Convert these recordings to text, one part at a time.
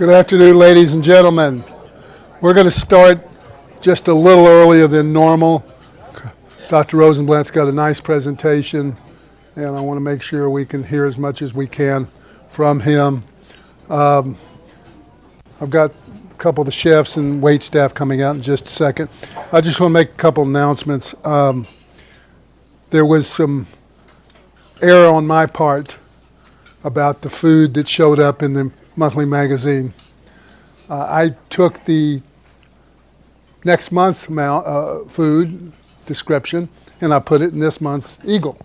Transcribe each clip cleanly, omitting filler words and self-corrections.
Good afternoon, ladies and gentlemen. We're going to start just a little earlier than normal. Dr. Rosenblatt's got a nice presentation, and I want to make sure we can hear as much as we can from him. I've got a couple of the chefs and wait staff coming out in just a second. I just want to make a couple announcements. There was some error on my part about the food that showed up in the monthly magazine. I took the next month's food description and I put it in this month's Eagle.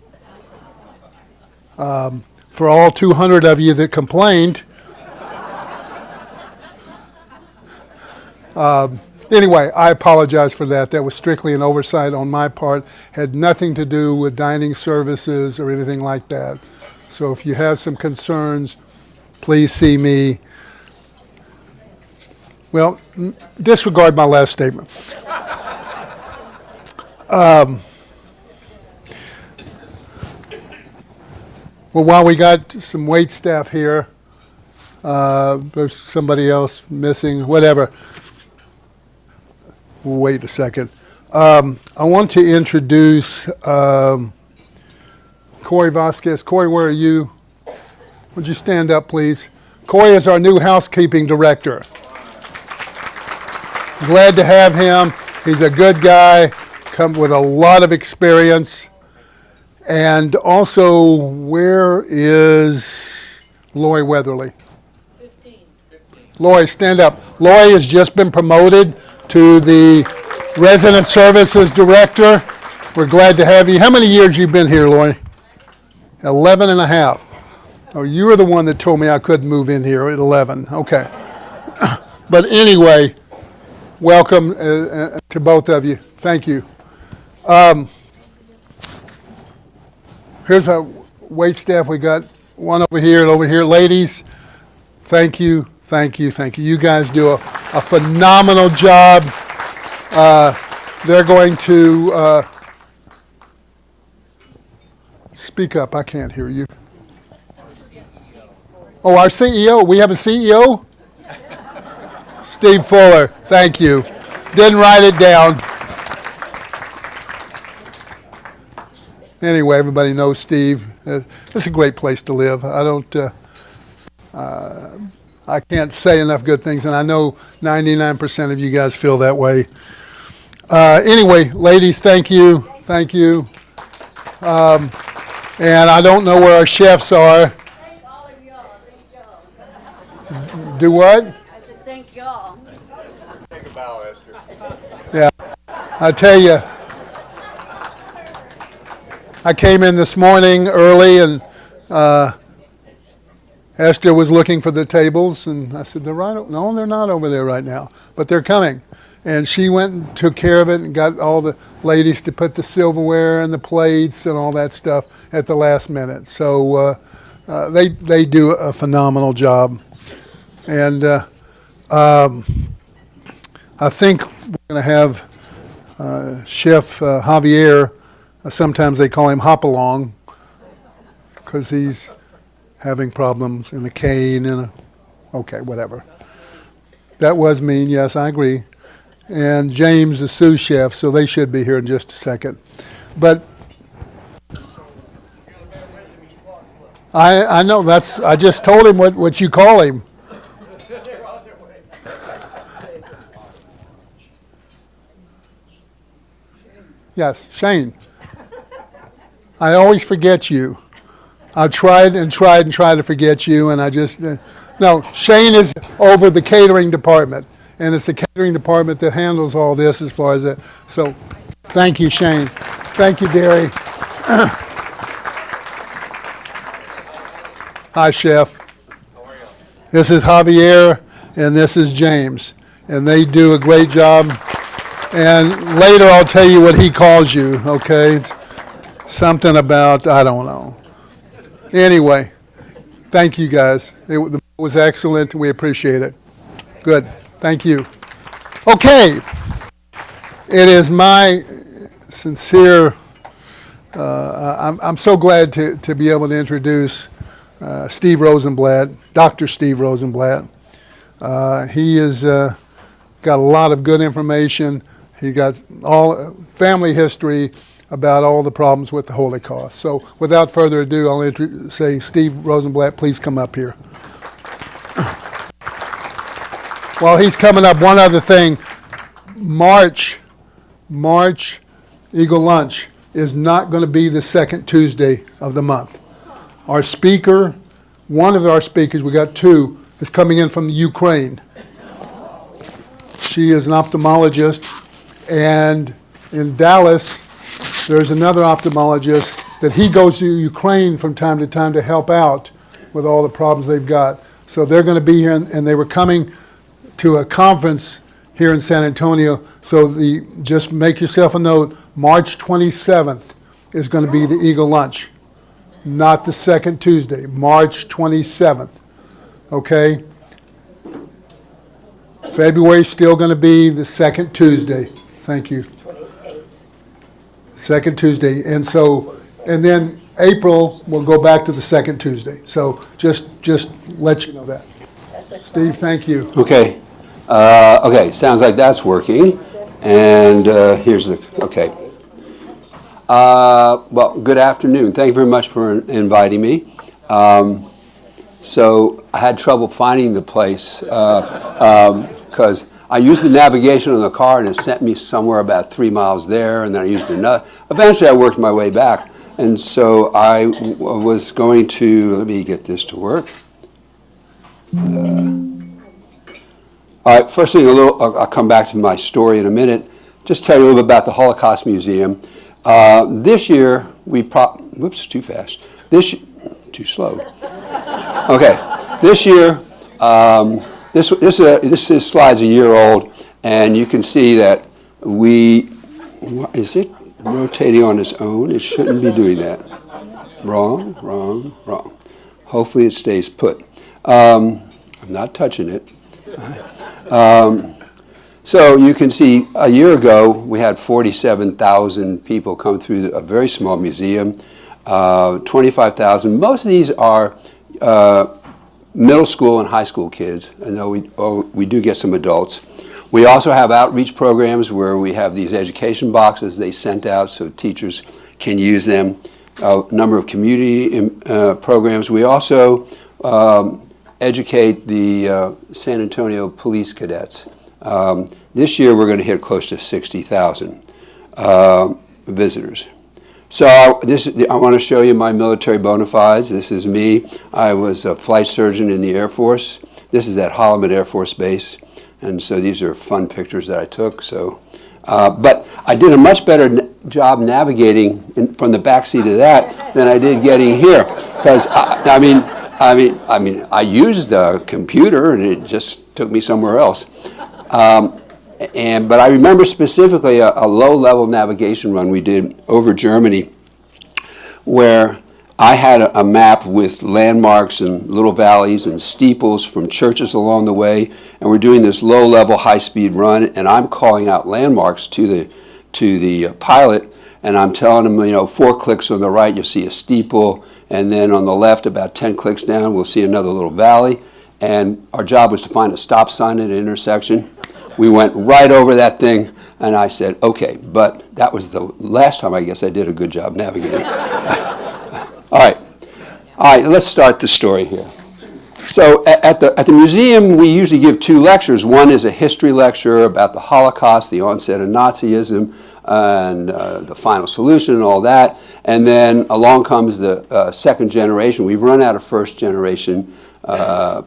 For all 200 of you that complained, anyway, I apologize for that. That was strictly an oversight on my part. Had nothing to do with dining services or anything like that. So if you have some concerns, please see me. Well, disregard my last statement. Well, while we got some wait staff here, there's somebody else missing, whatever. Wait a second. I want to introduce Corey Vasquez. Corey, where are you? Would you stand up, please? Corey is our new housekeeping director. Glad to have him. He's a good guy, come with a lot of experience. And also, where is Lori Weatherly? 15. Lori, stand up. Lori has just been promoted to the Resident Services Director. We're glad to have you. How many years have you been here, Lori? 11 and a half. Oh, you were the one that told me I couldn't move in here at 11. Okay. But anyway, welcome to both of you. Thank you. Here's our wait staff. We got one over here and over here. Ladies, thank you, thank you, thank you. You guys do a phenomenal job. They're going to speak up. I can't hear you. Oh, our CEO. We have a CEO? Steve Fuller. Thank you. Didn't write it down. Anyway, everybody knows Steve. It's a great place to live. I can't say enough good things, and I know 99% of you guys feel that way. Anyway, ladies, thank you. Thank you. And I don't know where our chefs are. Thank all of y'all. Thank y'all. Do what? I said thank y'all. Take a bow, Esther. Yeah. I tell you, I came in this morning early and Esther was looking for the tables and I said, no, they're not over there right now, but they're coming. And she went and took care of it and got all the ladies to put the silverware and the plates and all that stuff at the last minute. So they do a phenomenal job. And I think we're going to have Chef Javier, sometimes they call him Hop-Along, because he's having problems in a cane and okay, whatever. That was mean, yes, I agree. And James, the sous chef, so they should be here in just a second. But I know I just told him what you call him. Yes, Shane. I always forget you. I've tried to forget you, and I just no. Shane is over the catering department. And it's the catering department that handles all this as far as that. So thank you, Shane. Thank you, Derry. Hi, Chef. How are you? This is Javier, and this is James. And they do a great job. And later I'll tell you what he calls you, okay? Something about, I don't know. Anyway, thank you, guys. It was excellent. We appreciate it. Good. Thank you. Okay, it is my sincere, I'm so glad to be able to introduce Steve Rosenblatt, Dr. Steve Rosenblatt. He has got a lot of good information. He got all family history about all the problems with the Holocaust. So without further ado, I'll say Steve Rosenblatt, please come up here. While he's coming up, one other thing. March Eagle Lunch is not going to be the second Tuesday of the month. Our speaker, one of our speakers, we got two, is coming in from Ukraine. She is an ophthalmologist, and in Dallas, there's another ophthalmologist that he goes to Ukraine from time to time to help out with all the problems they've got. So they're going to be here, and they were coming to a conference here in San Antonio. So just make yourself a note, March 27th is going to be the Eagle Lunch, not the second Tuesday, March 27th. Okay? February still going to be the second Tuesday. Thank you. Second Tuesday. And then April will go back to the second Tuesday. So just let you know that. Steve, thank you. Okay. Okay, sounds like that's working. And here's the, okay. Well, good afternoon. Thank you very much for inviting me. So I had trouble finding the place because I used the navigation on the car and it sent me somewhere about 3 miles there, and then I used another. Eventually I worked my way back. And so I was going to, let me get this to work. All right, first thing, I'll come back to my story in a minute. Just tell you a little bit about the Holocaust Museum. This year, whoops, too fast. Too slow. Okay, this year, this slide's a year old, and you can see that is it rotating on its own? It shouldn't be doing that. Wrong. Hopefully it stays put. I'm not touching it. So you can see a year ago we had 47,000 people come through a very small museum, 25,000. Most of these are middle school and high school kids. I know we do get some adults. We also have outreach programs where we have these education boxes they sent out so teachers can use them. A number of community programs. We also educate the San Antonio police cadets. This year we're going to hit close to 60,000 visitors. So I want to show you my military bona fides. This is me. I was a flight surgeon in the Air Force. This is at Holloman Air Force Base. And so these are fun pictures that I took. So, but I did a much better job navigating from the back seat of that than I did getting here. Because I used the computer and it just took me somewhere else. But I remember specifically a low-level navigation run we did over Germany where I had a map with landmarks and little valleys and steeples from churches along the way, and we're doing this low-level, high-speed run, and I'm calling out landmarks to the pilot, and I'm telling him, 4 clicks on the right, you'll see a steeple, and then on the left, about 10 clicks down, we'll see another little valley, and our job was to find a stop sign at an intersection. We went right over that thing, and I said, okay, but that was the last time I guess I did a good job navigating. All right, let's start the story here. So at the museum, we usually give 2 lectures. One is a history lecture about the Holocaust, the onset of Nazism, and the final solution and all that. And then along comes the second generation. We've run out of first generation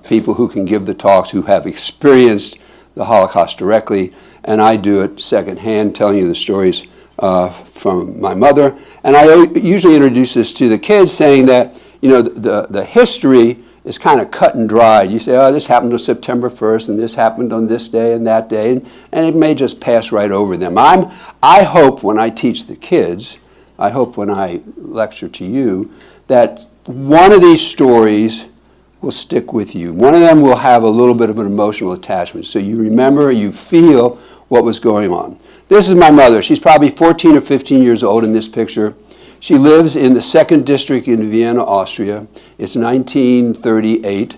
people who can give the talks, who have experienced the Holocaust directly. And I do it secondhand, telling you the stories from my mother. And I usually introduce this to the kids, saying that, the history is kind of cut and dried. You say, oh, this happened on September 1st, and this happened on this day and that day, and it may just pass right over them. I hope when I teach the kids, I hope when I lecture to you, that one of these stories will stick with you. One of them will have a little bit of an emotional attachment. So you remember, you feel what was going on. This is my mother. She's probably 14 or 15 years old in this picture. She lives in the 2nd District in Vienna, Austria. It's 1938.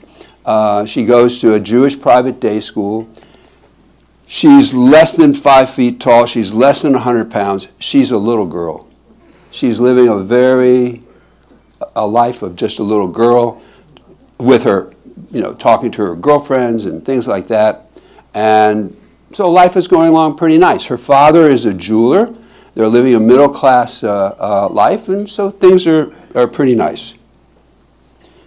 She goes to a Jewish private day school. She's less than 5 feet tall. She's less than 100 pounds. She's a little girl. She's living a life of just a little girl with her, talking to her girlfriends and things like that. And so life is going along pretty nice. Her father is a jeweler. They're living a middle-class life, and so things are pretty nice.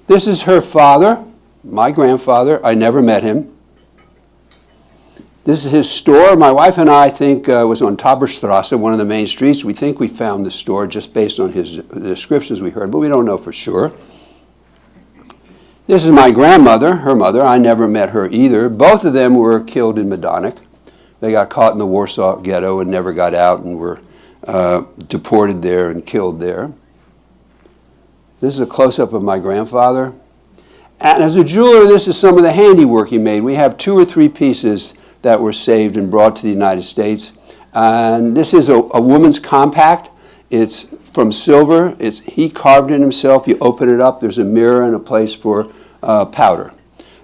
This is her father, my grandfather. I never met him. This is his store. My wife and I think was on Taberstrasse, one of the main streets. We think we found the store just based on the descriptions we heard, but we don't know for sure. This is my grandmother, her mother. I never met her either. Both of them were killed in Medonic. They got caught in the Warsaw Ghetto and never got out and were deported there and killed there. This is a close-up of my grandfather. And as a jeweler, this is some of the handiwork he made. We have 2 or 3 pieces that were saved and brought to the United States. And this is a woman's compact. It's from silver. He carved it himself. You open it up, there's a mirror and a place for powder.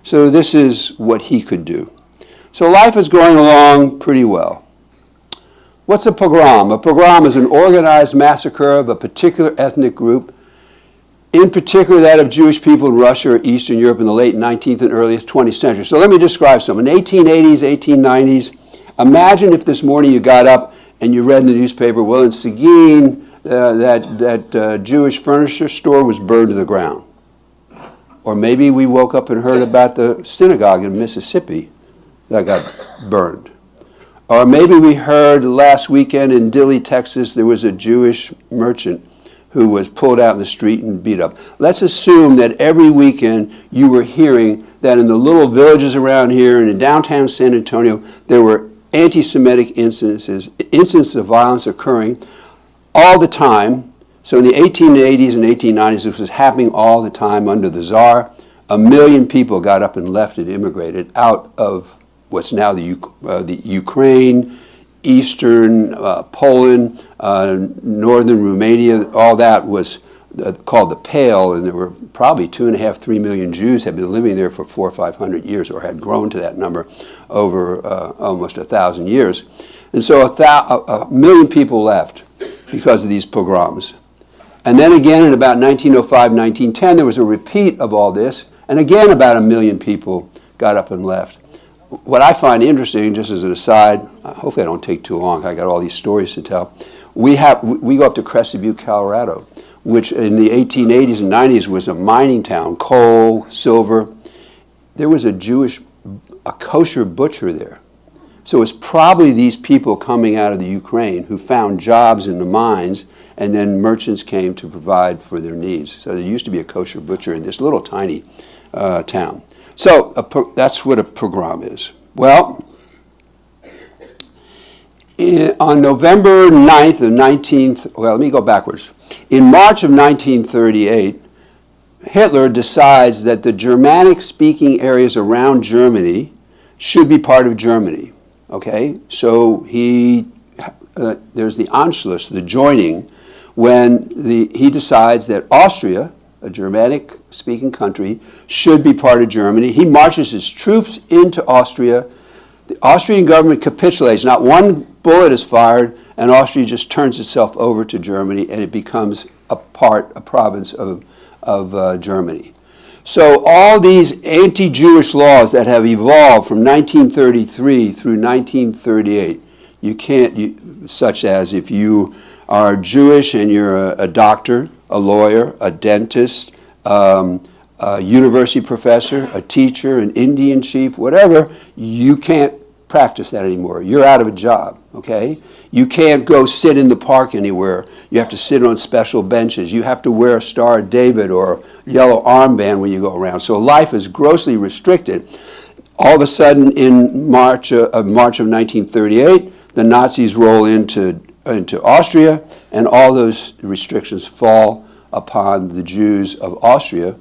So this is what he could do. So life is going along pretty well. What's a pogrom? A pogrom is an organized massacre of a particular ethnic group, in particular that of Jewish people in Russia or Eastern Europe in the late 19th and early 20th century. So let me describe some. In the 1880s, 1890s, imagine if this morning you got up and you read in the newspaper, well, in Seguin, that Jewish furniture store was burned to the ground. Or maybe we woke up and heard about the synagogue in Mississippi that got burned. Or maybe we heard last weekend in Dilley, Texas, there was a Jewish merchant who was pulled out in the street and beat up. Let's assume that every weekend you were hearing that in the little villages around here and in downtown San Antonio, there were anti-Semitic incidents of violence occurring all the time. So in the 1880s and 1890s, this was happening all the time under the Tsar. 1 million people got up and left and immigrated out of what's now the Ukraine, Eastern Poland, Northern Romania. All that was called the Pale, and there were probably 2.5, 3 million Jews had been living there for 400 or 500 years, or had grown to that number over almost 1,000 years. And so 1 million people left because of these pogroms. And then again in about 1905, 1910, there was a repeat of all this, and again about 1 million people got up and left. What I find interesting, just as an aside, hopefully I don't take too long, I got all these stories to tell. We go up to Crested Butte, Colorado, which in the 1880s and 90s was a mining town, coal, silver. There was a kosher butcher there. So it's probably these people coming out of the Ukraine who found jobs in the mines, and then merchants came to provide for their needs. So there used to be a kosher butcher in this little tiny town. So that's what a pogrom is. Well, on November 9th of let me go backwards. In March of 1938, Hitler decides that the Germanic-speaking areas around Germany should be part of Germany. Okay, so there's the Anschluss, the joining, when he decides that Austria, a Germanic-speaking country, should be part of Germany. He marches his troops into Austria. The Austrian government capitulates. Not one bullet is fired, and Austria just turns itself over to Germany, and it becomes a province of Germany. So all these anti-Jewish laws that have evolved from 1933 through 1938, you can't, such as if you are Jewish and you're a doctor, a lawyer, a dentist, a university professor, a teacher, an Indian chief, whatever, you can't practice that anymore. You're out of a job, okay? You can't go sit in the park anywhere. You have to sit on special benches. You have to wear a Star of David or yellow armband when you go around. So life is grossly restricted. All of a sudden, in March of 1938, the Nazis roll into Austria, and all those restrictions fall upon the Jews of Austria,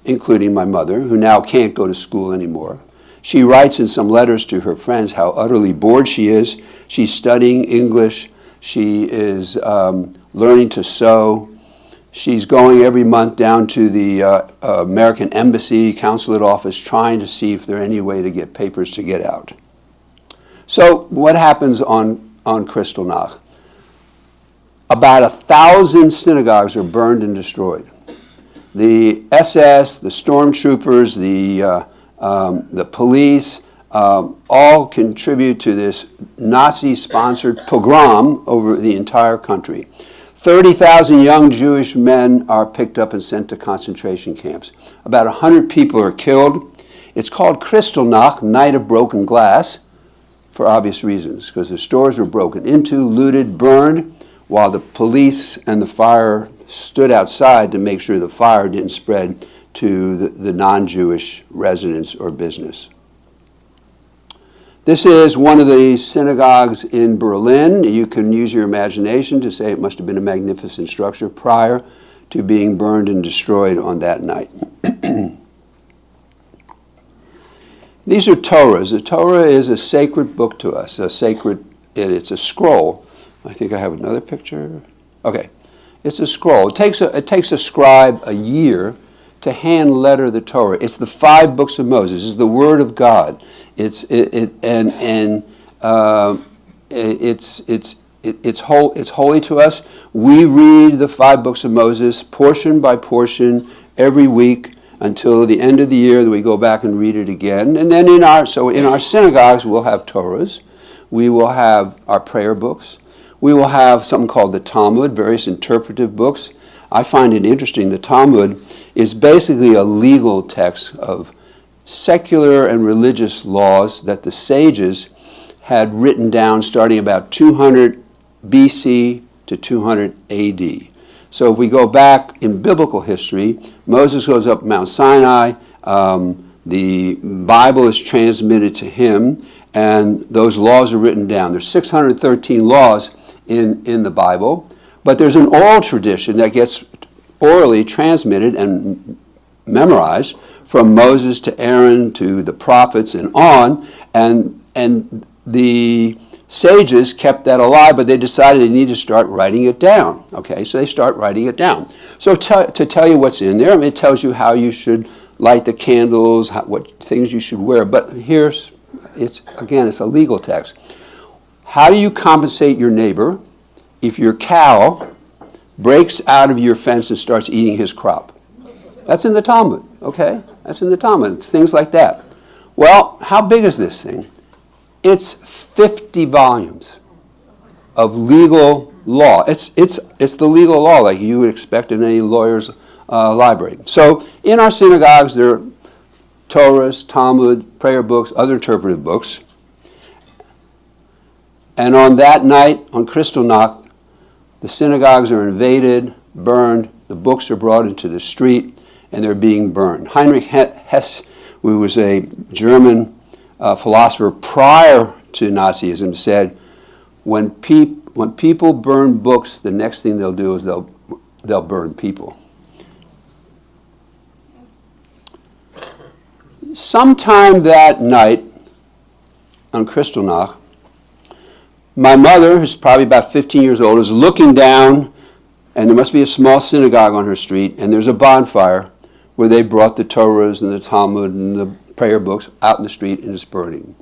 including my mother, who now can't go to school anymore. She writes in some letters to her friends how utterly bored she is. She's studying English. She is learning to sew. She's going every month down to the American Embassy consulate office trying to see if there's any way to get papers to get out. So what happens on Kristallnacht? About 1,000 synagogues are burned and destroyed. The SS, the stormtroopers, the police, all contribute to this Nazi-sponsored pogrom over the entire country. 30,000 young Jewish men are picked up and sent to concentration camps. About 100 people are killed. It's called Kristallnacht, Night of Broken Glass, for obvious reasons, because the stores were broken into, looted, burned, while the police and the fire stood outside to make sure the fire didn't spread to the non-Jewish residents or business. This is one of the synagogues in Berlin. You can use your imagination to say it must have been a magnificent structure prior to being burned and destroyed on that night. These are Torahs. The Torah is a sacred book to us, it's a scroll. I think I have another picture. Okay, it's a scroll. It takes a scribe a year to hand letter the Torah. It's the 5 books of Moses. It's the Word of God. It's holy to us. We read the 5 books of Moses portion by portion every week until the end of the year. Then we go back and read it again. And then in our synagogues we'll have Torahs. We will have our prayer books. We will have something called the Talmud, various interpretive books. I find it interesting. The Talmud is basically a legal text of secular and religious laws that the sages had written down starting about 200 BC to 200 AD. So if we go back in biblical history, Moses goes up Mount Sinai, the Bible is transmitted to him, and those laws are written down. There's 613 laws in the Bible, but there's an oral tradition that gets orally transmitted and memorized from Moses to Aaron to the prophets and on, and the sages kept that alive, but they decided they need to start writing it down. Okay, so they start writing it down. So to tell you what's in there, I mean, it tells you how you should light the candles, what things you should wear, but it's a legal text. How do you compensate your neighbor if your cow breaks out of your fence and starts eating his crop? That's in the Talmud, okay? That's in the Talmud, it's things like that. Well, how big is this thing? It's 50 volumes of legal law. It's the legal law like you would expect in any lawyer's library. So in our synagogues there are Torahs, Talmud, prayer books, other interpretive books. And on that night, on Kristallnacht, the synagogues are invaded, burned, the books are brought into the street, and they're being burned. Heinrich Hesse, who was a German philosopher prior to Nazism, said, when people burn books, the next thing they'll do is they'll burn people. Sometime that night on Kristallnacht, my mother, who's probably about 15 years old, is looking down, and there must be a small synagogue on her street, and there's a bonfire where they brought the Torahs and the Talmud and the prayer books out in the street, and it's burning.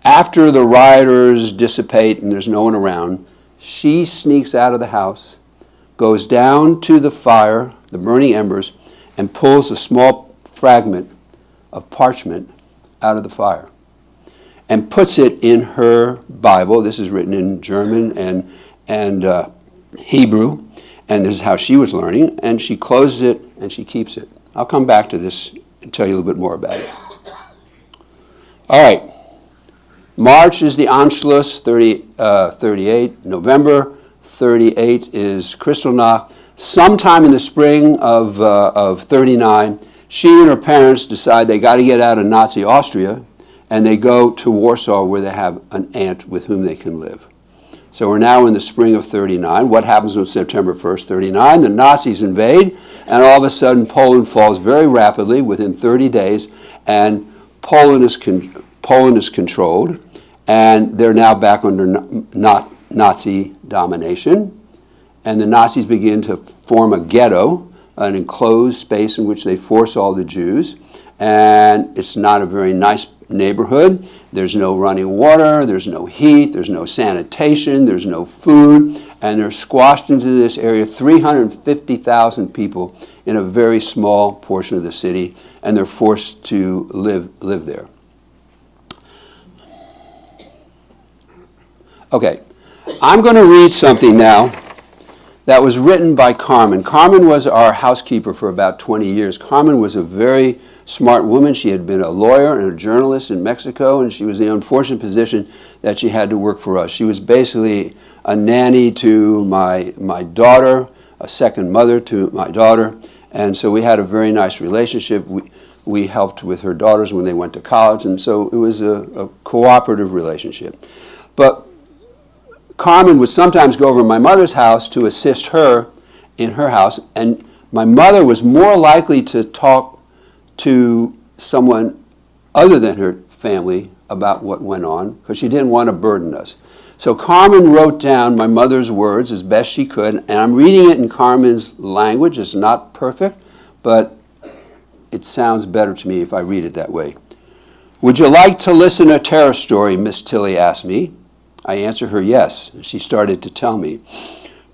After the rioters dissipate and there's no one around, she sneaks out of the house, goes down to the fire, the burning embers, and pulls a small fragment of parchment out of the fire and puts it in her Bible. This is written in German and Hebrew, and this is how she was learning, and she closes it and she keeps it. I'll come back to this and tell you a little bit more about it. All right. March is the Anschluss, 38. November 38 is Kristallnacht. Sometime in the spring of 39, she and her parents decide they got to get out of Nazi Austria, and they go to Warsaw where they have an aunt with whom they can live. So we're now in the spring of 39. What happens on September 1st, 39? The Nazis invade, and all of a sudden Poland falls very rapidly within 30 days, and Poland is controlled, and they're now back under Nazi domination. and the Nazis begin to form a ghetto, an enclosed space in which they force all the Jews. And it's not a very nice neighborhood. There's no running water, there's no heat, there's no sanitation, there's no food, and they're squashed into this area, 350,000 people in a very small portion of the city, and they're forced to live there. Okay, I'm going to read something now that was written by Carmen. Carmen was our housekeeper for about 20 years. Carmen was a very smart woman. She had been a lawyer and a journalist in Mexico, and she was in the unfortunate position that she had to work for us. She was basically a nanny to my daughter, a second mother to my daughter, and so we had a very nice relationship. We helped with her daughters when they went to college, and so it was a cooperative relationship. But Carmen would sometimes go over to my mother's house to assist her in her house, and my mother was more likely to talk to someone other than her family about what went on, because she didn't want to burden us. So Carmen wrote down my mother's words as best she could, and I'm reading it in Carmen's language. It's not perfect, but it sounds better to me if I read it that way. "Would you like to listen to a terror story?" Miss Tilly asked me. I answered her yes. She started to tell me.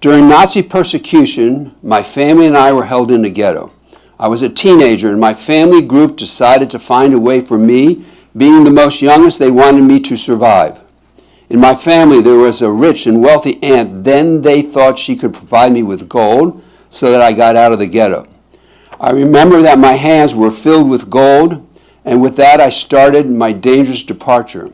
"During Nazi persecution, my family and I were held in a ghetto. I was a teenager, and my family group decided to find a way for me. Being the most youngest, they wanted me to survive. In my family, there was a rich and wealthy aunt. Then they thought she could provide me with gold so that I got out of the ghetto. I remember that my hands were filled with gold, and with that I started my dangerous departure.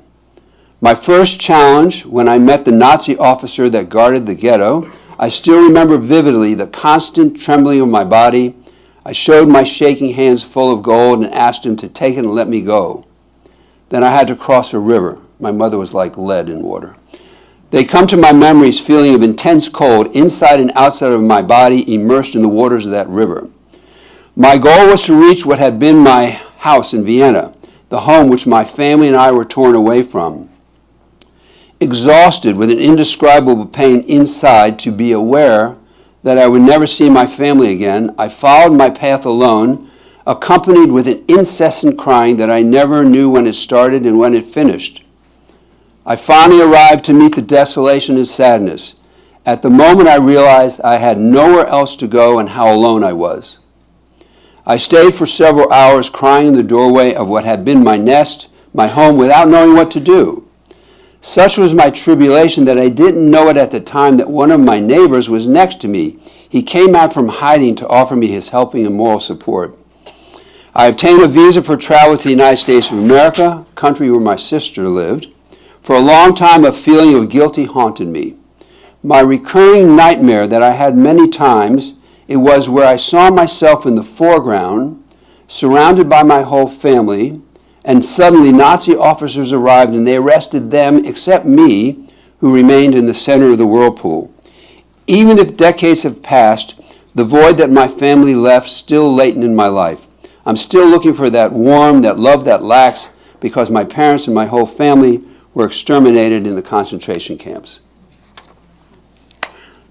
My first challenge, when I met the Nazi officer that guarded the ghetto, I still remember vividly the constant trembling of my body. I showed my shaking hands full of gold and asked him to take it and let me go. Then I had to cross a river. My mother was like lead in water. They come to my memories feeling of intense cold inside and outside of my body, immersed in the waters of that river. My goal was to reach what had been my house in Vienna, the home which my family and I were torn away from. Exhausted with an indescribable pain inside to be aware that I would never see my family again, I followed my path alone, accompanied with an incessant crying that I never knew when it started and when it finished. I finally arrived to meet the desolation and sadness. At the moment I realized I had nowhere else to go and how alone I was. I stayed for several hours crying in the doorway of what had been my nest, my home, without knowing what to do. Such was my tribulation that I didn't know it at the time that one of my neighbors was next to me. He came out from hiding to offer me his helping and moral support. I obtained a visa for travel to the United States of America, country where my sister lived. For a long time, a feeling of guilt haunted me. My recurring nightmare that I had many times, it was where I saw myself in the foreground, surrounded by my whole family, and suddenly Nazi officers arrived and they arrested them except me, who remained in the center of the whirlpool. Even if decades have passed, the void that my family left still latent in my life. I'm still looking for that warmth, that love that lacks, because my parents and my whole family were exterminated in the concentration camps.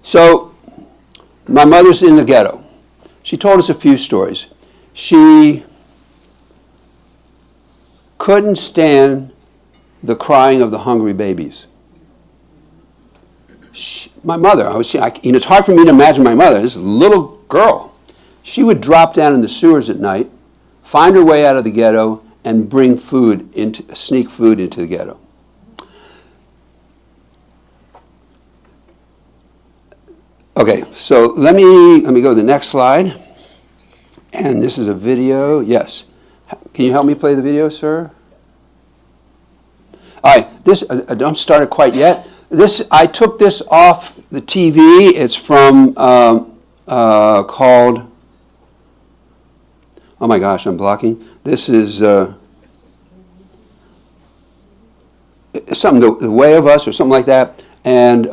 So, my mother's in the ghetto. She told us a few stories. She couldn't stand the crying of the hungry babies. My mother, it's hard for me to imagine my mother, this little girl. She would drop down in the sewers at night, find her way out of the ghetto, and bring sneak food into the ghetto. Okay, so let me go to the next slide. And this is a video. Yes. Can you help me play the video, sir? All right, this, I don't start it quite yet. I took this off the TV. It's from, called, oh my gosh, I'm blocking. This is something, the Way of Us or something like that. And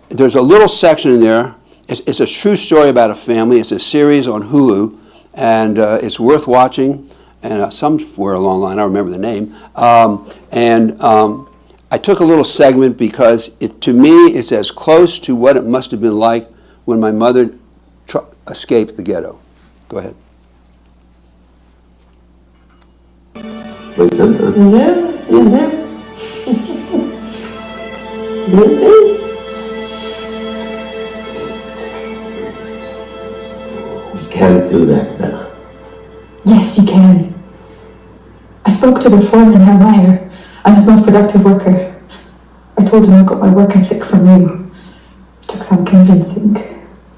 there's a little section in there. It's a true story about a family. It's a series on Hulu, and it's worth watching. And somewhere along the line, I remember the name. I took a little segment because to me it's as close to what it must have been like when my mother escaped the ghetto. Go ahead. Yeah, you did. You did. We can't do that, Bella. Yes, you can. I spoke to the foreman, Herr Meyer. I'm his most productive worker. I told him I got my work ethic from you. It took some convincing,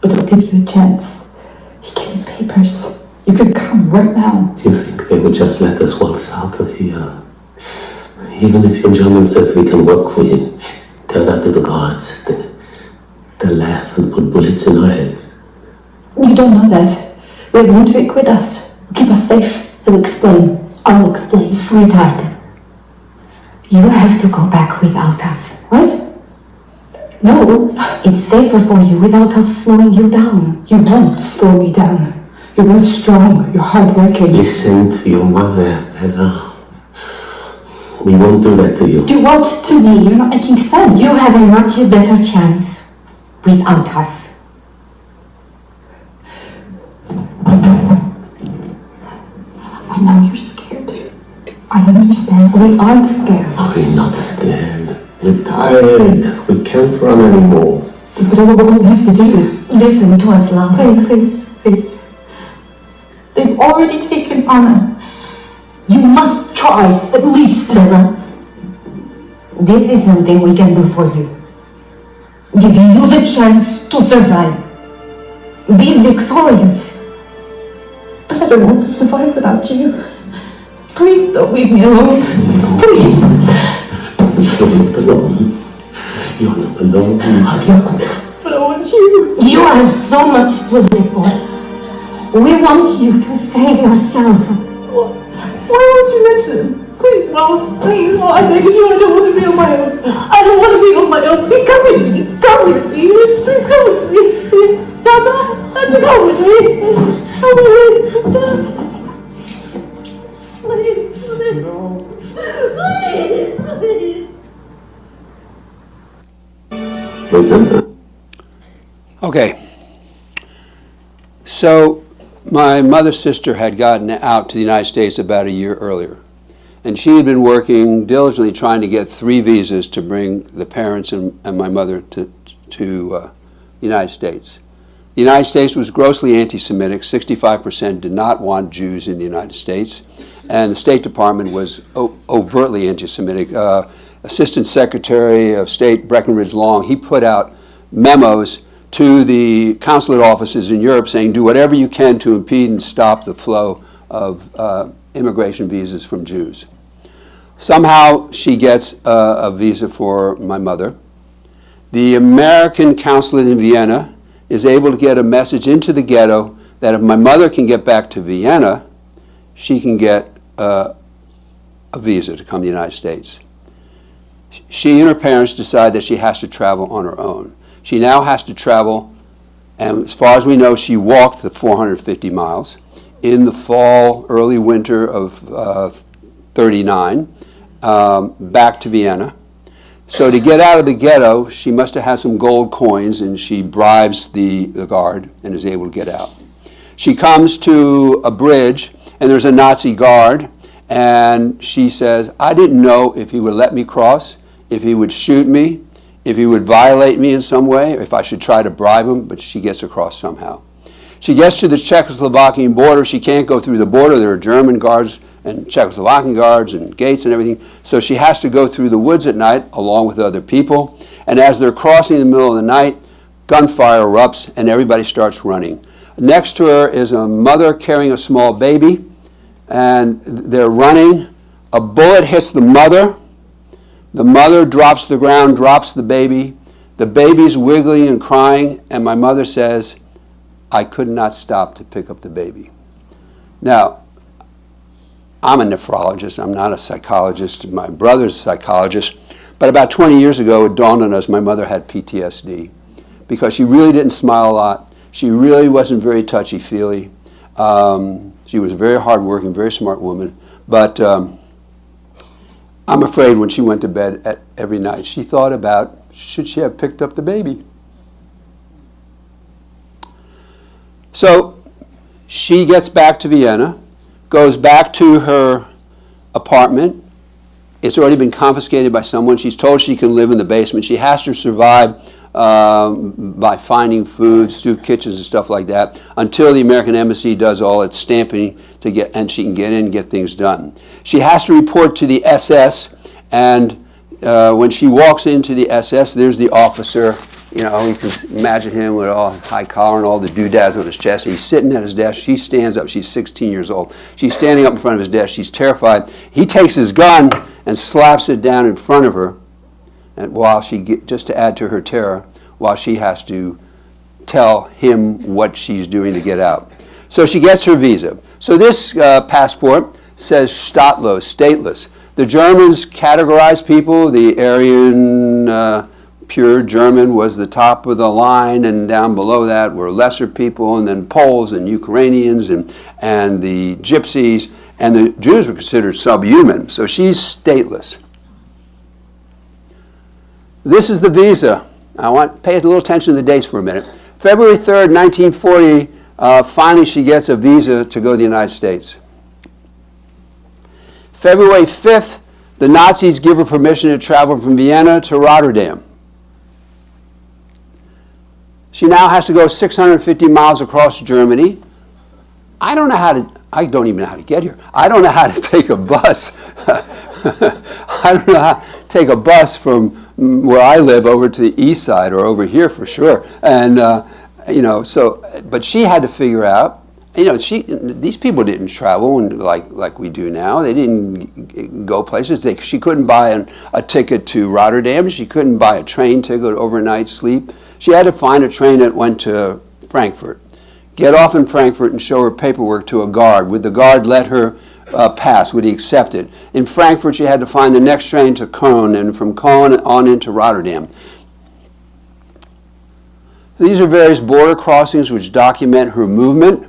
but it'll give you a chance. He gave me papers. You could come right now. Do you think they would just let us waltz out of here? Even if your German says we can work for you, tell that to the guards. They'll laugh and put bullets in our heads. You don't know that. We have Ludwig with us. He'll keep us safe. He'll explain. I'll explain. Sweetheart, you have to go back without us. What? No, It's safer for you without us slowing you down. you won't slow me down. You're both strong. You're hardworking. Listen to your mother, Bella. We won't do that to you. Do what to me? You're not making sense. You have a much better chance without us. I know you're scared. I understand. We aren't scared. We're not scared. We're tired. We can't run anymore. But all we have to do is Listen to us, love. Please. They've already taken Anna. You must try, at least. Bella, this is something we can do for you. Give you the chance to survive. Be victorious. But I don't want to survive without you. Please don't leave me alone. Please. You're not alone. You're not alone. You have your But I want you. You have so much to live for. We want you to save yourself. Why won't you listen? Please, Mom. Please, Mom. I'm begging you. I don't want to be on my own. I don't want to be on my own. Please come with me. Come with me. Please come with me. Tata, come with me. Come with me. Please. Listen. Okay. So my mother's sister had gotten out to the United States about a year earlier. And she had been working diligently trying to get 3 visas to bring the parents and my mother to the United States. The United States was grossly anti-Semitic. 65% did not want Jews in the United States. And the State Department was overtly anti-Semitic. Assistant Secretary of State Breckinridge Long, he put out memos to the consulate offices in Europe saying, do whatever you can to impede and stop the flow of immigration visas from Jews. Somehow she gets a visa for my mother. The American consulate in Vienna is able to get a message into the ghetto that if my mother can get back to Vienna, she can get a visa to come to the United States. She and her parents decide that she has to travel on her own. She now has to travel, and as far as we know, she walked the 450 miles in the fall, early winter of 39, back to Vienna. So to get out of the ghetto, she must have had some gold coins, and she bribes the guard and is able to get out. She comes to a bridge, and there's a Nazi guard, and she says, I didn't know if he would let me cross, if he would shoot me, if he would violate me in some way, or if I should try to bribe him, but she gets across somehow. She gets to the Czechoslovakian border. She can't go through the border. There are German guards and Czechoslovakian guards and gates and everything. So she has to go through the woods at night along with other people. And as they're crossing in the middle of the night, gunfire erupts and everybody starts running. Next to her is a mother carrying a small baby, and they're running. A bullet hits the mother. The mother drops to the ground, drops the baby. The baby's wiggling and crying, and my mother says, I could not stop to pick up the baby. Now, I'm a nephrologist. I'm not a psychologist. My brother's a psychologist. But about 20 years ago, it dawned on us my mother had PTSD because she really didn't smile a lot. She really wasn't very touchy-feely. She was a very hardworking, very smart woman. But I'm afraid when she went to bed every night, she thought about, should she have picked up the baby? So she gets back to Vienna, goes back to her apartment. It's already been confiscated by someone. She's told she can live in the basement. She has to survive by finding food, soup kitchens and stuff like that, until the American embassy does all its stamping to get, and she can get in and get things done. She has to report to the SS, and when she walks into the SS, there's the officer. You know, you can imagine him with all high collar and all the doodads on his chest. He's sitting at his desk. She stands up. She's 16 years old. She's standing up in front of his desk. She's terrified. He takes his gun and slaps it down in front of her, and while just to add to her terror, while she has to tell him what she's doing to get out. So she gets her visa. So this passport says Staatlos, stateless. The Germans categorized people. The Aryan pure German was the top of the line, and down below that were lesser people, and then Poles and Ukrainians and the Gypsies, and the Jews were considered subhuman. So she's stateless. This is the visa. I want to pay a little attention to the dates for a minute. February 3rd, 1940, finally she gets a visa to go to the United States. February 5th, the Nazis give her permission to travel from Vienna to Rotterdam. She now has to go 650 miles across Germany. I don't even know how to get here. I don't know how to take a bus. I don't know how to take a bus from where I live over to the east side or over here for sure. And, but she had to figure out, these people didn't travel like we do now. They didn't go places. She couldn't buy a ticket to Rotterdam. She couldn't buy a train ticket, overnight sleep. She had to find a train that went to Frankfurt. Get off in Frankfurt and show her paperwork to a guard. Would the guard let her pass? Would he accept it? In Frankfurt, she had to find the next train to Cologne, and from Cologne on into Rotterdam. These are various border crossings which document her movement.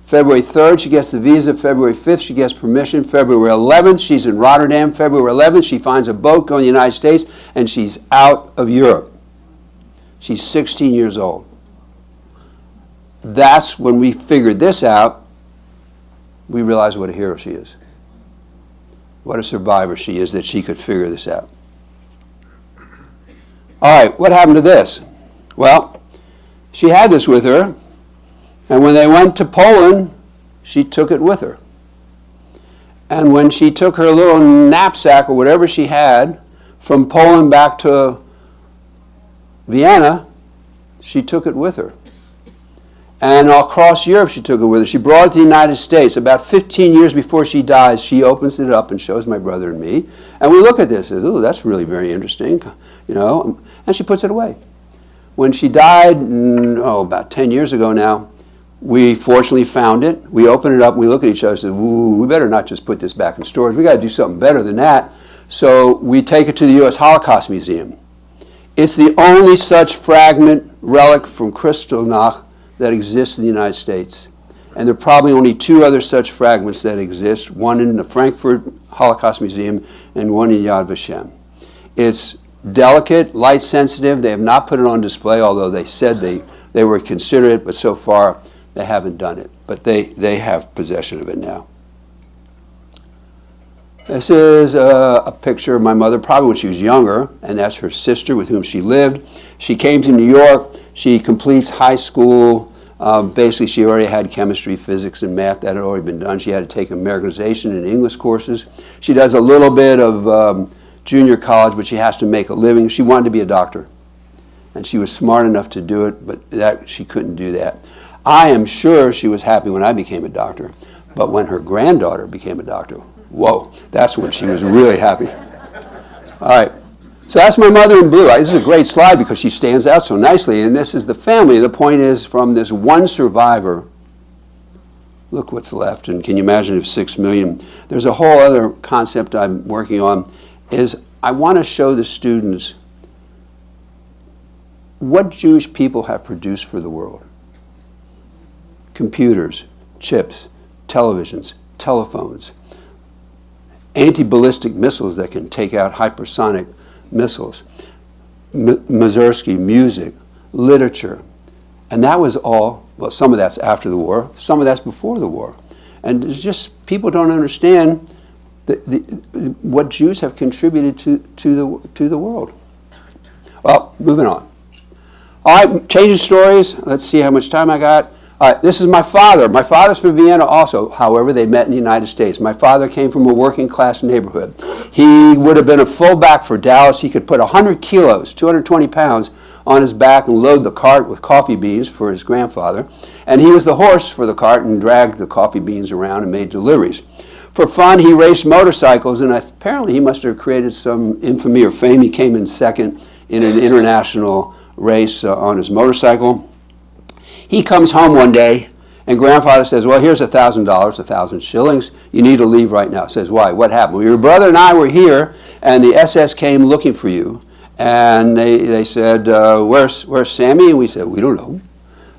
February 3rd, she gets the visa. February 5th, she gets permission. February 11th, she's in Rotterdam. February 11th, she finds a boat going to the United States, and she's out of Europe. She's 16 years old. That's when we figured this out, we realized what a hero she is. What a survivor she is that she could figure this out. All right, what happened to this? Well, she had this with her, and when they went to Poland, she took it with her. And when she took her little knapsack or whatever she had from Poland back to Vienna, she took it with her. And across Europe, she took it with her. She brought it to the United States. About 15 years before she dies, she opens it up and shows my brother and me. And we look at this and say, ooh, that's really very interesting, and she puts it away. When she died, about 10 years ago now, we fortunately found it. We open it up, and we look at each other and say, ooh, we better not just put this back in storage. We got to do something better than that. So we take it to the U.S. Holocaust Museum. It's the only such fragment relic from Kristallnacht that exists in the United States. And there are probably only two other such fragments that exist, one in the Frankfurt Holocaust Museum and one in Yad Vashem. It's delicate, light sensitive. They have not put it on display, although they said they were considerate, but so far they haven't done it. But they have possession of it now. This is a picture of my mother, probably when she was younger, and that's her sister with whom she lived. She came to New York. She completes high school. Basically, she already had chemistry, physics, and math. That had already been done. She had to take Americanization and English courses. She does a little bit of junior college, but she has to make a living. She wanted to be a doctor, and she was smart enough to do it, but she couldn't do that. I am sure she was happy when I became a doctor, but when her granddaughter became a doctor, whoa, that's when she was really happy. All right. So that's my mother in blue. This is a great slide because she stands out so nicely, and this is the family. The point is, from this one survivor, look what's left, and can you imagine if 6 million? There's a whole other concept I'm working on, is I want to show the students what Jewish people have produced for the world. Computers, chips, televisions, telephones, anti-ballistic missiles that can take out hypersonic missiles, Mazursky, music, literature. And that was all, well, some of that's after the war, some of that's before the war. And it's just, people don't understand what Jews have contributed to the world. Well, moving on. All right, changing stories. Let's see how much time I got. All right, this is my father. My father's from Vienna also. However, they met in the United States. My father came from a working class neighborhood. He would have been a fullback for Dallas. He could put 100 kilos, 220 pounds, on his back and load the cart with coffee beans for his grandfather. And he was the horse for the cart and dragged the coffee beans around and made deliveries. For fun, he raced motorcycles, and apparently he must have created some infamy or fame. He came in second in an international race on his motorcycle. He comes home one day, and grandfather says, well, here's $1,000, 1,000 shillings. You need to leave right now. Says, why? What happened? Well, your brother and I were here, and the SS came looking for you. And they said, where's Sammy? And we said, we don't know.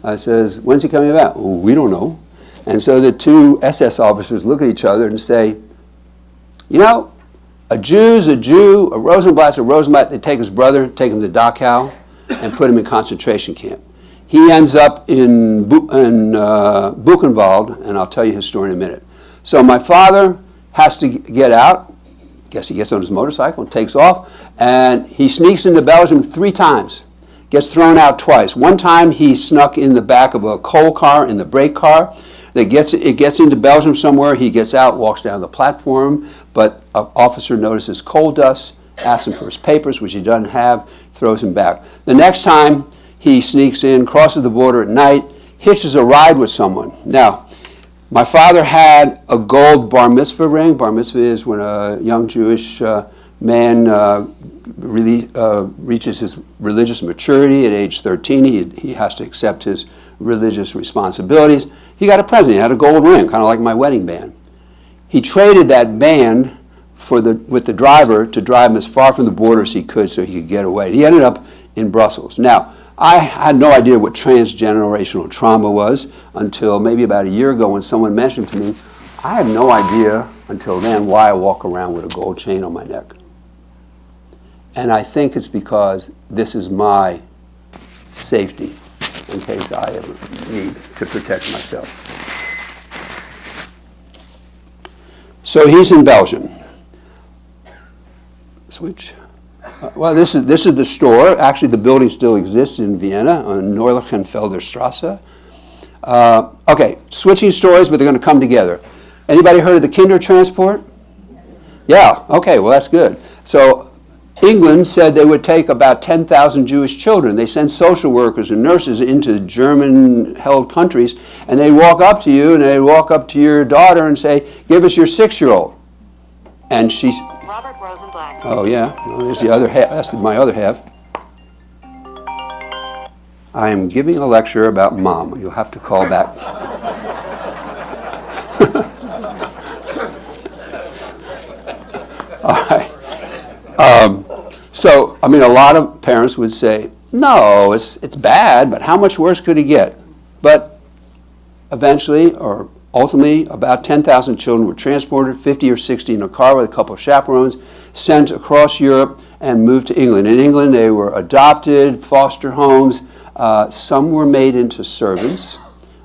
I says, when's he coming back? Well, we don't know. And so the two SS officers look at each other and say, you know, a Jew's a Jew, a Rosenblatt's a Rosenblatt. They take his brother, take him to Dachau, and put him in concentration camp. He ends up in Buchenwald, and I'll tell you his story in a minute. So my father has to get out. Guess he gets on his motorcycle and takes off, and he sneaks into Belgium 3 times. Gets thrown out twice. One time he snuck in the back of a coal car, in the brake car. It gets into Belgium somewhere. He gets out, walks down the platform, but an officer notices coal dust, asks him for his papers, which he doesn't have, throws him back. The next time he sneaks in, crosses the border at night, hitches a ride with someone. Now, my father had a gold bar mitzvah ring. Bar mitzvah is when a young Jewish man really reaches his religious maturity at age 13. He has to accept his religious responsibilities. He got a present. He had a gold ring, kind of like my wedding band. He traded that band with the driver to drive him as far from the border as he could so he could get away. He ended up in Brussels. Now, I had no idea what transgenerational trauma was until maybe about a year ago when someone mentioned to me, I had no idea until then why I walk around with a gold chain on my neck. And I think it's because this is my safety in case I ever need to protect myself. So he's in Belgium. Switch. Well, this is the store. Actually, the building still exists in Vienna on Neulichenfelder Strasse. Okay, switching stories, but they're going to come together. Anybody heard of the Kinder Transport? Yeah, okay, well, that's good. So England said they would take about 10,000 Jewish children. They send social workers and nurses into German-held countries, and they walk up to you, and they walk up to your daughter and say, give us your 6-year-old. And she's... Robert Rosenblatt. Oh, yeah. Well, there's the other half. That's my other half. I am giving a lecture about mom. You'll have to call back. All right. So, I mean, a lot of parents would say, no, it's bad, but how much worse could it get? But eventually, or ultimately, about 10,000 children were transported, 50 or 60 in a car with a couple of chaperones, sent across Europe and moved to England. In England, they were adopted, foster homes. Some were made into servants.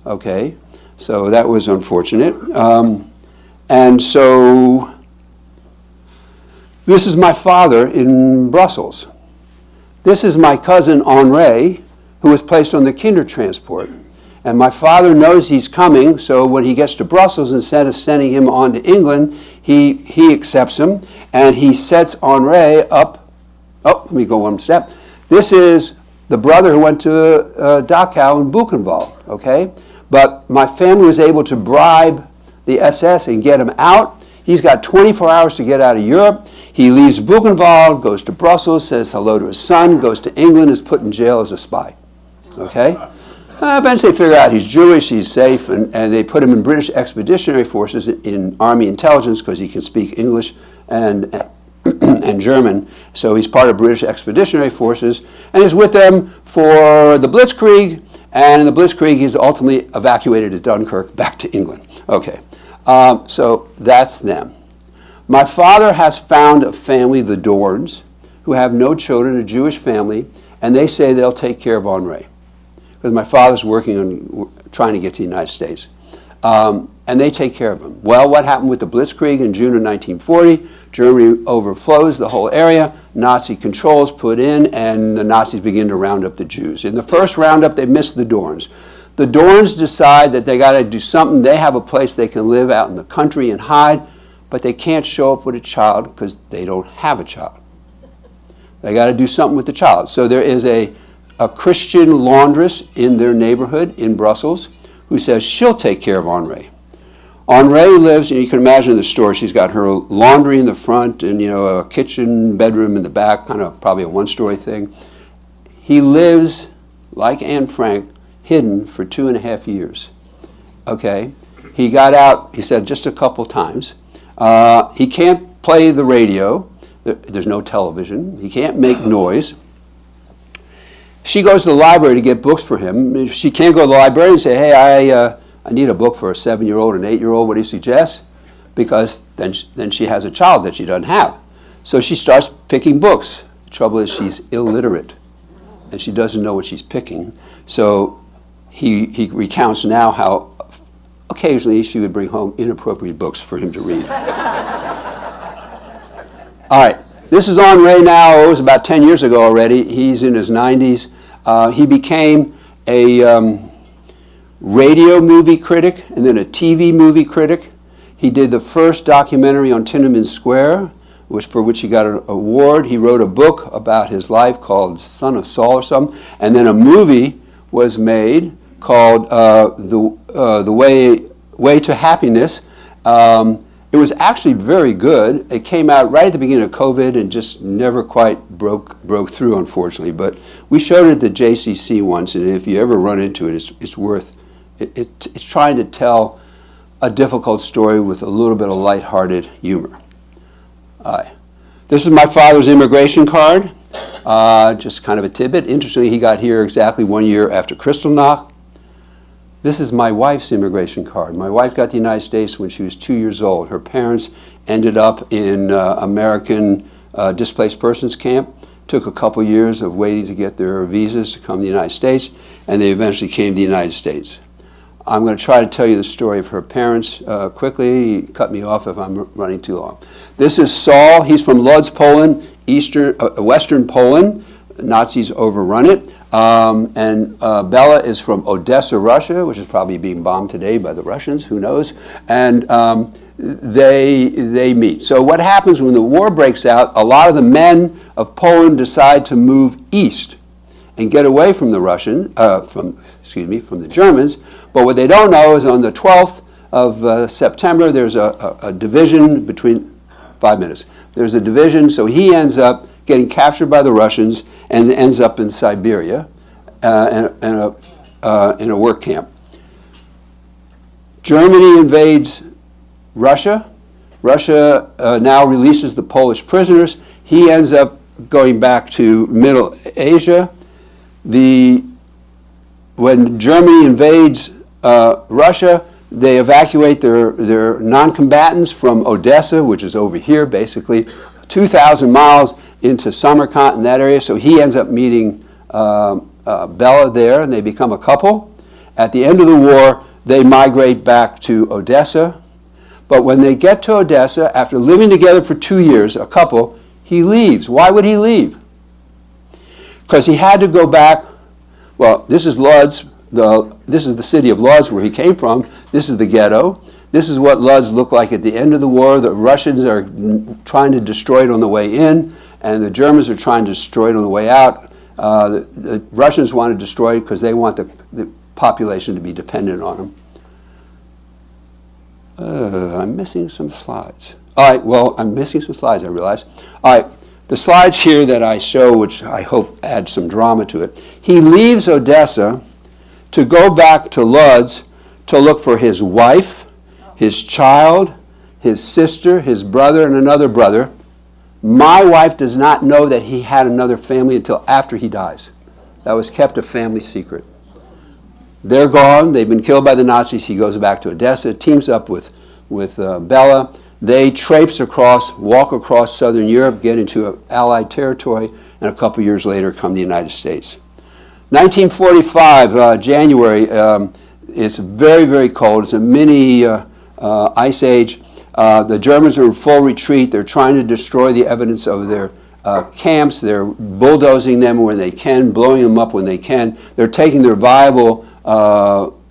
Okay, so that was unfortunate. And so this is my father in Brussels. This is my cousin Henri, who was placed on the Kinder Transport. And my father knows he's coming, so when he gets to Brussels, instead of sending him on to England, he accepts him, and he sets Henri up. Oh, let me go one step. This is the brother who went to Dachau in Buchenwald, okay? But my family was able to bribe the SS and get him out. He's got 24 hours to get out of Europe. He leaves Buchenwald, goes to Brussels, says hello to his son, goes to England, is put in jail as a spy, okay? Eventually they figure out he's Jewish, he's safe, and they put him in British Expeditionary Forces in Army Intelligence because he can speak English and German. So he's part of British Expeditionary Forces and is with them for the Blitzkrieg, and in the Blitzkrieg he's ultimately evacuated to Dunkirk back to England. Okay, so that's them. My father has found a family, the Dorns, who have no children, a Jewish family, and they say they'll take care of Henri. Because my father's working on trying to get to the United States. And they take care of him. Well, what happened with the Blitzkrieg in June of 1940? Germany overflows the whole area, Nazi controls put in, and the Nazis begin to round up the Jews. In the first roundup, they missed the Dorns. The Dorns decide that they got to do something. They have a place they can live out in the country and hide, but they can't show up with a child because they don't have a child. They got to do something with the child. So there is a Christian laundress in their neighborhood in Brussels who says she'll take care of Henri. Henri lives, and you can imagine the story. She's got her laundry in the front and, a kitchen, bedroom in the back, kind of probably a one-story thing. He lives, like Anne Frank, hidden for 2.5 years. Okay? He got out, he said, just a couple times. He can't play the radio. There's no television. He can't make noise. She goes to the library to get books for him. She can't go to the library and say, hey, I need a book for a 7-year-old and 8-year-old. What do you suggest? Because then she has a child that she doesn't have. So she starts picking books. The trouble is she's illiterate, and she doesn't know what she's picking. So he recounts now how occasionally she would bring home inappropriate books for him to read. All right, this is Henri now. It was about 10 years ago already. He's in his 90s. He became a radio movie critic and then a TV movie critic. He did the first documentary on Tiananmen Square, for which he got an award. He wrote a book about his life called Son of Saul or something, and then a movie was made called The Way to Happiness. It was actually very good. It came out right at the beginning of COVID and just never quite broke through, unfortunately. But we showed it at the JCC once, and if you ever run into it, it's worth. It's trying to tell a difficult story with a little bit of lighthearted humor. This is my father's immigration card. Just kind of a tidbit. Interestingly, he got here exactly 1 year after Kristallnacht. This is my wife's immigration card. My wife got to the United States when she was 2 years old. Her parents ended up in American displaced persons camp. Took a couple years of waiting to get their visas to come to the United States, and they eventually came to the United States. I'm going to try to tell you the story of her parents quickly. Cut me off if I'm running too long. This is Saul. He's from Lodz, Poland, Western Poland. Nazis overrun it. And Bella is from Odessa, Russia, which is probably being bombed today by the Russians, who knows. And they meet. So what happens when the war breaks out, a lot of the men of Poland decide to move east and get away from the from the Germans. But what they don't know is on the 12th of September, there's a division between 5 minutes. There's a division, so he ends up getting captured by the Russians and ends up in Siberia in a work camp. Germany invades Russia. Russia now releases the Polish prisoners. He ends up going back to Middle Asia. When Germany invades Russia, they evacuate their non-combatants from Odessa, which is over here basically, 2,000 miles into Samarkand in that area. So he ends up meeting Bella there, and they become a couple. At the end of the war, they migrate back to Odessa. But when they get to Odessa, after living together for 2 years, a couple, he leaves. Why would he leave? Because he had to go back. Well, this is Lodz. This is the city of Lodz where he came from. This is the ghetto. This is what Lodz looked like at the end of the war. The Russians are trying to destroy it on the way in, and the Germans are trying to destroy it on the way out. The Russians want to destroy it because they want the population to be dependent on them. I'm missing some slides. All right, well, I'm missing some slides, I realize. All right, the slides here that I show, which I hope add some drama to it. He leaves Odessa to go back to Lodz to look for his wife, his child, his sister, his brother, and another brother. My wife does not know that he had another family until after he dies. That was kept a family secret. They're gone. They've been killed by the Nazis. He goes back to Odessa, teams up with Bella. They traipse across, walk across southern Europe, get into Allied territory, and a couple years later come to the United States. 1945, January, it's very, very cold. It's a mini ice age. The Germans are in full retreat. They're trying to destroy the evidence of their camps. They're bulldozing them when they can, blowing them up when they can. They're taking their viable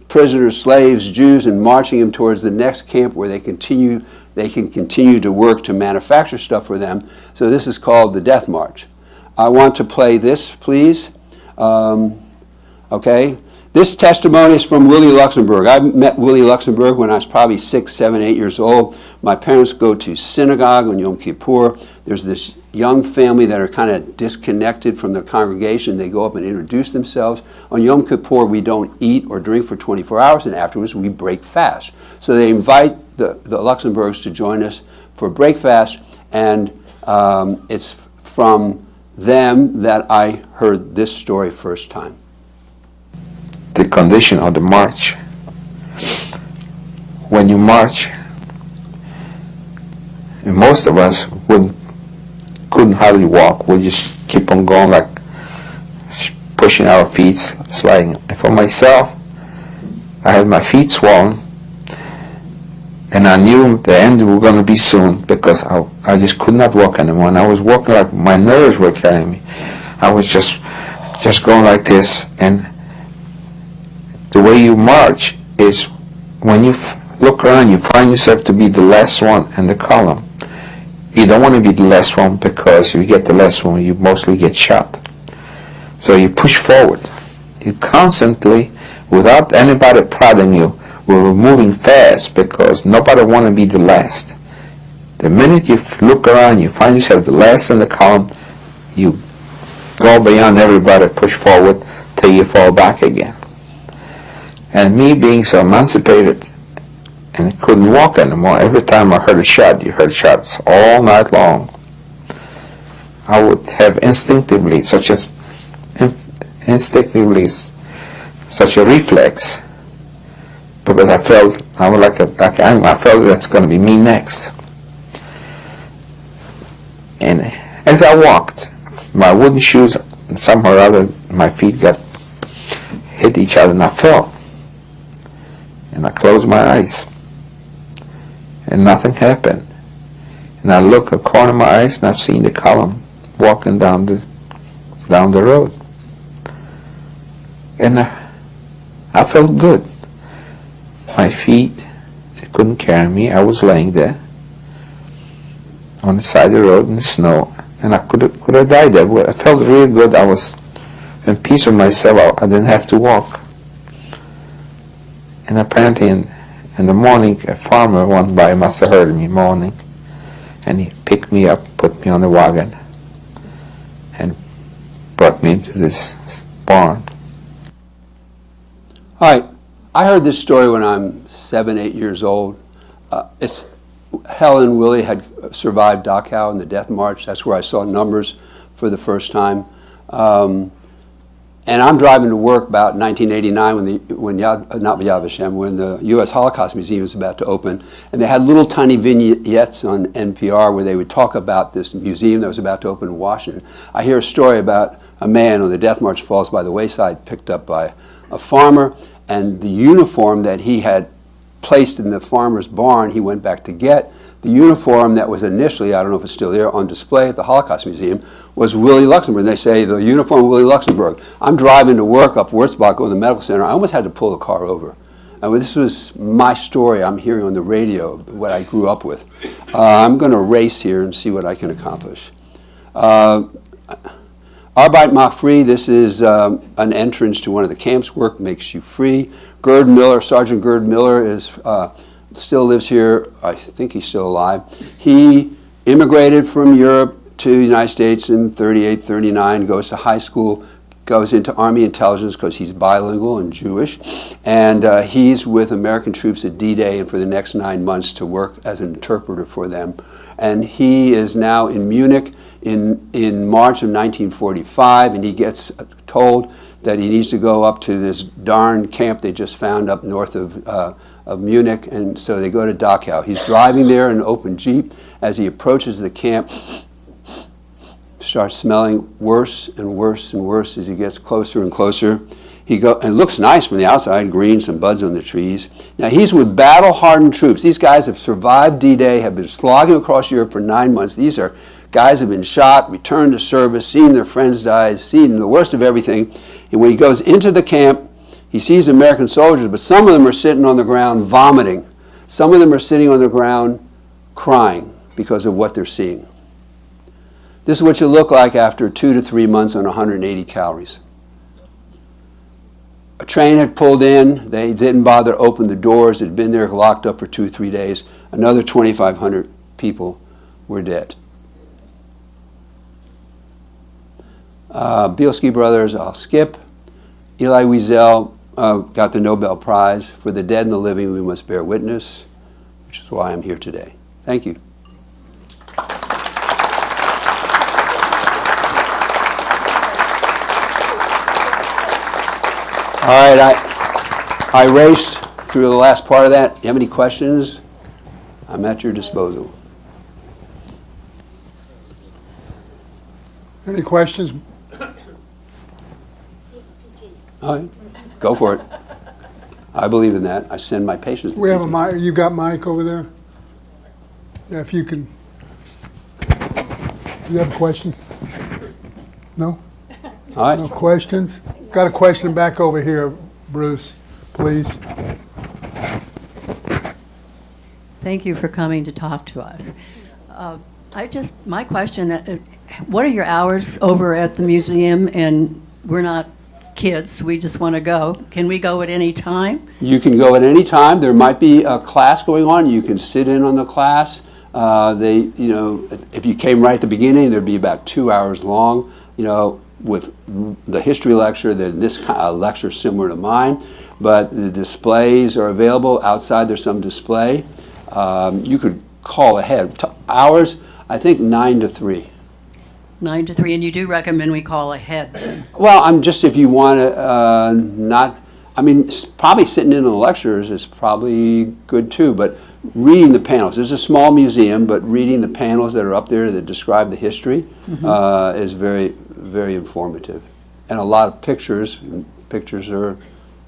prisoners, slaves, Jews, and marching them towards the next camp where they can continue to work to manufacture stuff for them. So this is called the Death March. I want to play this, please. Okay. This testimony is from Willie Luxembourg. I met Willie Luxembourg when I was probably 6, 7, 8 years old. My parents go to synagogue on Yom Kippur. There's this young family that are kind of disconnected from the congregation. They go up and introduce themselves. On Yom Kippur, we don't eat or drink for 24 hours, and afterwards we break fast. So they invite the Luxembourgs to join us for break fast, and it's from them that I heard this story first time. The condition of the march. When you march, most of us couldn't hardly walk. We just keep on going, like pushing our feet, sliding. And for myself, I had my feet swollen, and I knew the end was going to be soon because I just could not walk anymore. And I was walking like my nerves were carrying me. I was just going like this. And the way you march is when you look around, you find yourself to be the last one in the column. You don't want to be the last one because if you get the last one, you mostly get shot. So you push forward. You constantly, without anybody prodding you, we're moving fast because nobody want to be the last. The minute you look around, you find yourself the last in the column, you go beyond everybody, push forward till you fall back again. And me being so emancipated and couldn't walk anymore, every time I heard a shot, you heard shots all night long. I would have instinctively such a reflex because I felt that's going to be me next. And as I walked, my wooden shoes, somehow or other, my feet hit each other and I fell. And I closed my eyes. And nothing happened. And I look at the corner of my eyes and I've seen the column walking down the road. And I felt good. My feet, they couldn't carry me. I was laying there on the side of the road in the snow. And I could have died there. I felt really good. I was in peace with myself. I didn't have to walk. And apparently in the morning, a farmer went by, must have heard me moaning, and he picked me up, put me on the wagon, and brought me into this barn. All right, I heard this story when I'm 7, 8 years old. Helen and Willie had survived Dachau and the Death March. That's where I saw numbers for the first time. And I'm driving to work about 1989 when the U.S. Holocaust Museum was about to open, and they had little tiny vignettes on NPR where they would talk about this museum that was about to open in Washington. I hear a story about a man on the Death March falls by the wayside, picked up by a farmer, and the uniform that he had placed in the farmer's barn, he went back to get. The uniform that was initially, I don't know if it's still there, on display at the Holocaust Museum was Willie Luxembourg. And they say, the uniform of Willie Luxembourg. I'm driving to work up Wurzbach, going to the medical center. I almost had to pull the car over. And this was my story I'm hearing on the radio, what I grew up with. I'm going to race here and see what I can accomplish. Arbeit macht free. This is an entrance to one of the camps. Work makes you free. Gerd Miller, Sergeant Gerd Miller is... still lives here. I think he's still alive. He immigrated from Europe to the United States in 38, 39, goes to high school, goes into Army intelligence because he's bilingual and Jewish, and he's with American troops at D-Day and for the next 9 months to work as an interpreter for them. And he is now in Munich in March of 1945, and he gets told that he needs to go up to this darn camp they just found up north of of Munich, and so they go to Dachau. He's driving there in an open Jeep. As he approaches the camp, starts smelling worse and worse and worse as he gets closer and closer. And it looks nice from the outside, green, some buds on the trees. Now he's with battle-hardened troops. These guys have survived D-Day, have been slogging across Europe for 9 months. These are guys who have been shot, returned to service, seen their friends die, seen the worst of everything. And when he goes into the camp, he sees American soldiers, but some of them are sitting on the ground vomiting. Some of them are sitting on the ground crying because of what they're seeing. This is what you look like after 2 to 3 months on 180 calories. A train had pulled in. They didn't bother to open the doors. It had been there locked up for 2 or 3 days. Another 2,500 people were dead. Bielski brothers, I'll skip. Elie Wiesel got the Nobel Prize. For the dead and the living, we must bear witness, which is why I'm here today. Thank you. All right, I raced through the last part of that. You have any questions? I'm at your disposal. Any questions? All right, go for it. I believe in that. I send my patients. We have a mic. You got Mike over there? Yeah, if you can. You have a question? No? All right. No questions? Got a question back over here, Bruce, please. Thank you for coming to talk to us. My question, what are your hours over at the museum? And we're not kids, we just want to go. Can we go at any time? You can go at any time. There might be a class going on. You can sit in on the class. If you came right at the beginning, there'd be about 2 hours long, with the history lecture, then this kind of lecture similar to mine. But the displays are available. Outside there's some display. You could call ahead. Hours, I think 9 to 3. 9 to 3, and you do recommend we call ahead? Well, if you want to probably sitting in on the lectures is probably good too, but reading the panels. It's a small museum, but reading the panels that are up there that describe the history is very, very informative. And a lot of pictures. Pictures are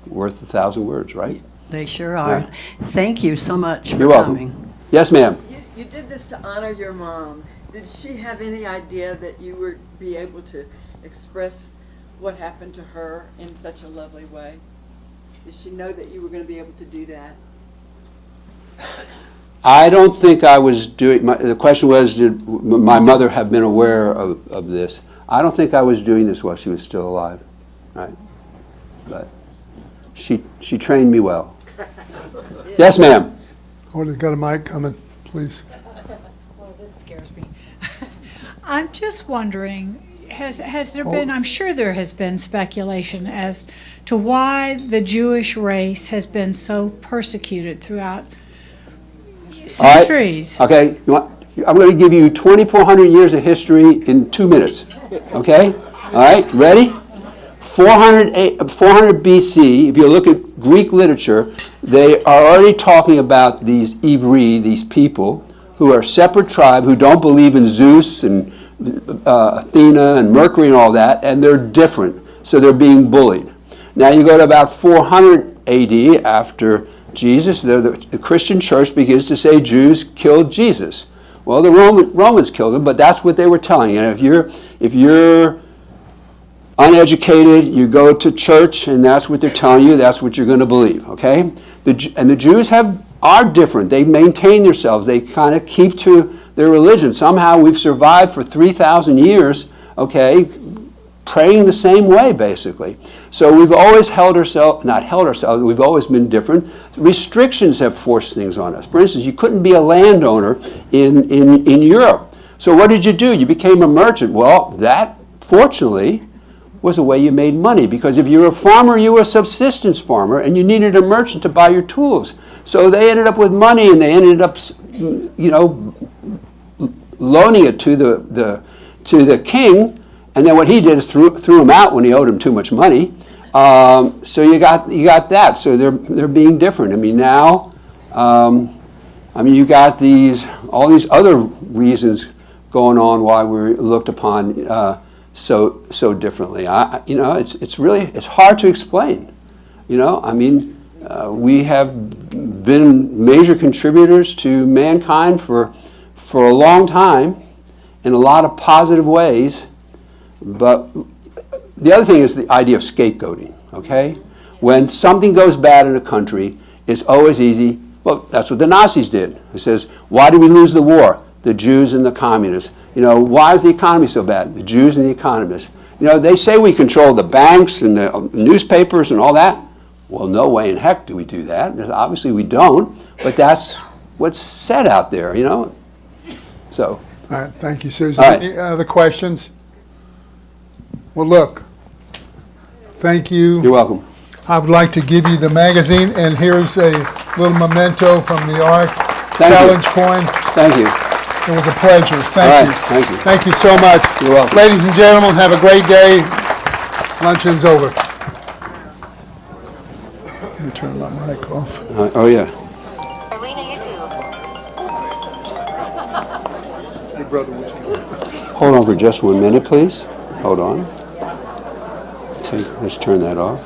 worth 1,000 words, right? They sure are. Yeah. Thank you so much for You're welcome. coming. Yes, ma'am. You did this to honor your mom. Did she have any idea that you would be able to express what happened to her in such a lovely way? Did she know that you were going to be able to do that? I don't think I was doing, the question was, did my mother have been aware of this? I don't think I was doing this while she was still alive, right? But she trained me well. Yes, ma'am. Oh, they've got a mic coming, please. Well, this scares me. I'm just wondering, has there been, I'm sure there has been speculation as to why the Jewish race has been so persecuted throughout centuries. All right. Okay, I'm going to give you 2,400 years of history in 2 minutes. Okay? All right, ready? 400 BC, if you look at Greek literature, they are already talking about these Ivri, these people, who are a separate tribe, who don't believe in Zeus and Athena and Mercury and all that, and they're different, so they're being bullied. Now you go to about 400 AD, after Jesus, the Christian church begins to say Jews killed Jesus. Well, the Romans killed him, but that's what they were telling you. And if you're uneducated, you go to church, and that's what they're telling you. That's what you're going to believe. Okay? And the Jews are different. They maintain themselves. They kind of keep to their religion. Somehow we've survived for 3,000 years. Okay, praying the same way, basically. So we've always we've always been different. Restrictions have forced things on us. For instance, you couldn't be a landowner in Europe. So what did you do? You became a merchant. Well, that, fortunately, was a way you made money, because if you were a farmer, you were a subsistence farmer, and you needed a merchant to buy your tools. So they ended up with money, and they ended up, loaning it to the king. And then what he did is threw him out when he owed him too much money. So you got that. So they're being different. I mean, now I mean, you got all these other reasons going on why we're looked upon so differently. It's hard to explain. I mean, we have been major contributors to mankind for a long time in a lot of positive ways, but the other thing is the idea of scapegoating, okay? When something goes bad in a country, it's always easy. Well, that's what the Nazis did. It says, why did we lose the war? The Jews and the communists. Why is the economy so bad? The Jews and the economists. They say we control the banks and the newspapers and all that. Well, no way in heck do we do that. Obviously we don't, but that's what's said out there, So. All right, thank you, Susan. All right. Any other questions? Well, look, thank you. You're welcome. I would like to give you the magazine, and here's a little memento from the Art Thank Challenge you. coin. Thank you. It was a pleasure. Thank All right, you. thank you. Thank you so much. You're welcome. Ladies and gentlemen, have a great day. Luncheon's over. Let me turn my mic off. Oh, yeah. Hold on for just 1 minute, please. Hold on. Let's turn that off.